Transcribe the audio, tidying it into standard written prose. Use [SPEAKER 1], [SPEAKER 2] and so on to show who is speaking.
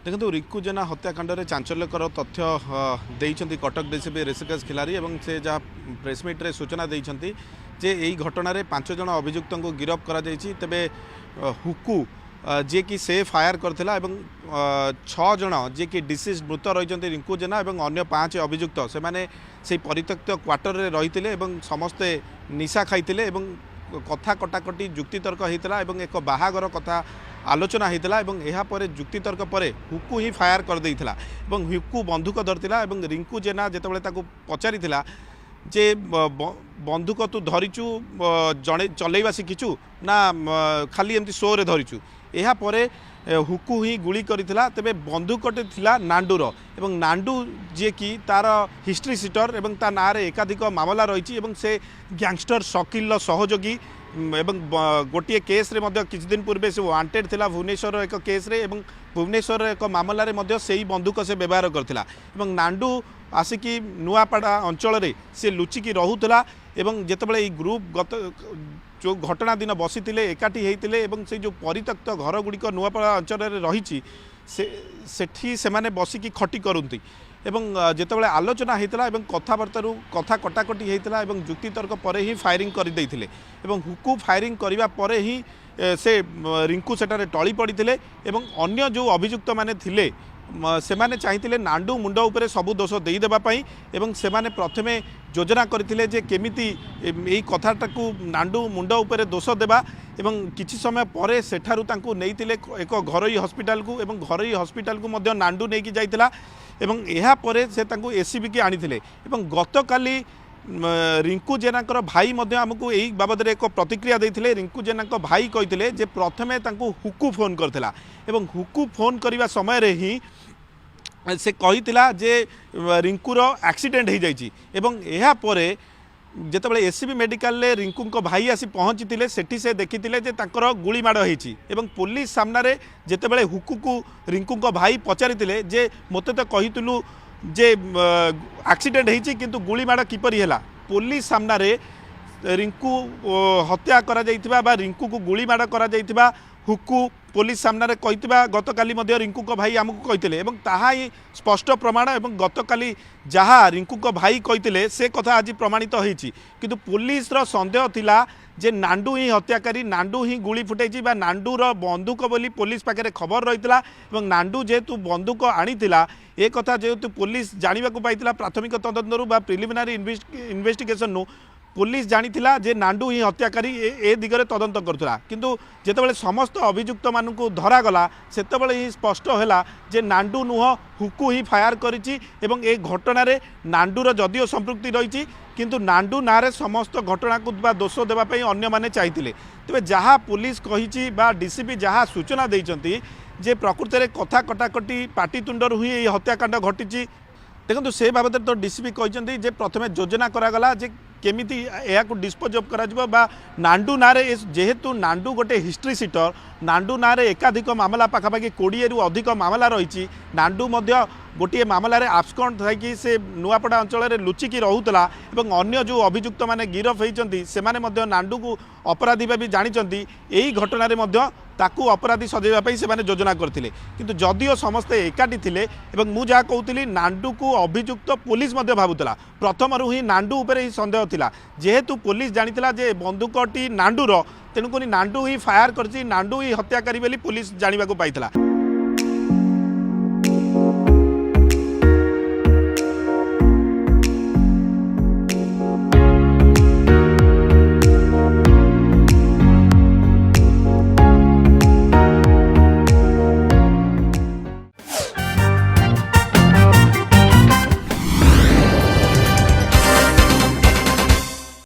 [SPEAKER 1] देखो रिंकू जेना हत्याकांड में चांचल्यकर तथ्य देइछंती कटक डीसीपी ऋषिकेश खिलारी और से जहाँ प्रेसमिट्रे सूचना देइछंती जे यही घटना 5 जन अभियुक्त को गिरफ्त करा जाइछि। तेबे हुकू जे कि से फायर करथिला एवं 6 जन जे कि डिसीज मृत रही रिंकू जेना और अन्य 5 अभियुक्त से माने से परित्यक्त क्वार्टर रे रहिथिले एवं समस्ते निशा खाइथिले एवं कथा कटाकटी जुक्तितर्क होता एक बाहागर कथा आलोचना होता और जुक्तितर्क पर हुकू ही फायर कर देइथिला एवं हुकू बंदूक धरतिला एवं रिंकू जेना जेतेबेले ताकू पचारिथिला जे बंदूक तू धरिचु जड़े चलैवा शिखिचु ना खाली एमती शो रे धरिचु या परे हुकू ही गुली करिथिला। तेबे बंदूकटे थिला नांडूर एवं नांडू जे कि तार हिस्ट्री सीटर एवं ता ना रे एकाधिक मामला रही से गैंगस्टर शकील सहयोगी एवं गोटे केस रे मध्य किछ दिन पूर्वे से वांटेड थिला भुवनेश्वर एक केस रे एवं भुवनेश्वर एक मामला रे मध्य सेही बंदूक से व्यवहार करथिला एवं नांडू आसिकी नुआपाड़ा अंचल रे से लुचिकी रहुथिला एवं जेतेबेले ग्रुप गत जो घटना दिन बसी एकाठी होते एवं से जो परित्यक्त घर गुड़िक नुआपाड़ा अंचल रही सेठी से माने बसिकी खटी करती एवं जेतेबेले आलोचना होता एवं कथबार्तारू कथा कटाकटी होता एवं जुक्तितर्क पर ही फायरिंग कर देइथिले एवं हुकू फायरिंग करने पर ही से रिंकू सेटारे टली पड़ते एवं अन्य जो अभियुक्त माने थिले से माने चाहिए नांडू मुंड उपरे सबु दोष देदेवाई एवं से माने प्रथमे योजना करथिले जे केमिति एई कथाटाकू नांडू मुंड उपरे दोष देबा एवं किछि समय परे सेठारु तांकू नेइतिले एक घरोई हॉस्पिटल को एवं घरोई हॉस्पिटल को मध्य नांडू नेकी जाइतिला एवं एहा परे से तांकू एसीबी की आनिथिले एवं गतकाली रिंकू जेनाकर भाई मध्य आमको यही बाबद एक प्रतिक्रिया देते। रिंकू जेना भाई कही जे प्रथमे तांकू हुकू फोन करथिला एवं हुकू फोन करने समय रे ही से कहितिला जे रिंकूर एक्सीडेंट हो जाइछि एवं एहा परे जेतेबेले एसीबी मेडिकल रे रिंकू भाई आसी पहुँची सेठी से देखिथिले जे तांकर गुली माड़ होइछि एवं पुलिस सामने जेतेबेले हुकू को रिंकू भाई पचारिथिले जे मते तो कहितलु जे एक्सीडेंट होइछि किंतु गुली माड़ किपरि हैला पुलिस सामने रिंकू हत्या करा जाइथिबा बा रिंकू को गुली माड़ करा जाइथिबा हुकू पुलिस सामने कहिथिबा गतकाली मध्य रिंकू को भाई आमको कहिथिले एवं ताहा ही स्पष्ट प्रमाण एवं गतकाली जहाँ रिंकू को भाई कहिथिले से कथा आज प्रमाणित होइछि किंतु पुलिस रो संदेह थिला जे नांडू ही हत्याकारी नांडू ही गुली फुटाई बा नांडूर बंदूक बोली पुलिस पाखे खबर रही एवं नांडू जेहेतु बंदूक आनीला ए कथा जेहेतु पुलिस जानवाक पाई प्राथमिक तदंतरू बा प्रिलिमिनारी इन्वेस्टिगेशन पुलिस जानिथिला जे नांडू ही हत्याकारी ए दिगरे तदंत करथुला किंतु जेतेबेले समस्त अभियुक्त मानकु धरागला सेतेबेले ही स्पष्ट हैला जे नांडू नुह हुकू ही फायर करिछि एवं ए घटना रे नांडूर जदिओ संपृक्ति रही किंतु नांडू नारे समस्त घटना को दोष देवाई अन्य माने चाहिए। तेबे जहाँ पुलिस कहिछि बा डीसीपी जहाँ सूचना देइछंती जे प्रकृत में कथा कटाकटी पाटितुंडर हुई ये हत्याकांड घटी देखो से बाबद तो डीसीपी कहते जे प्रथमे योजना करागला जे केमिति या डिस्पोज अफ करा बा नांडू नारे जेहेतु नांडू गोटे हिस्ट्री सीटर नांडू नारे एकाधिक मामला पाखापाखि 20 रु अधिक मामला रही नांडू मध्य गोटे मामलें आब्सकॉन्ड थी से नुआपड़ा अंचल लुचिकी रोला और अन्य जो अभियुक्त माने गिरफ होती से नांडू को अपराधी भावी जानते यही घटना ताकू अपराधी सजेवाई से योजना करते किंतु जदिओ समस्ते एकाठी थे मुझे जहाँ कहती नांडू को अभियुक्त पुलिस भावुला प्रथम ही नांडू उपर ही संदेह थिला जेहेतु पुलिस जानिथिला जे बंदूकटी नांडूर तेणुक नांडू ही फायर करछि नांडू ही हत्याकारी बोली पुलिस जानिबाकु पाइथिला।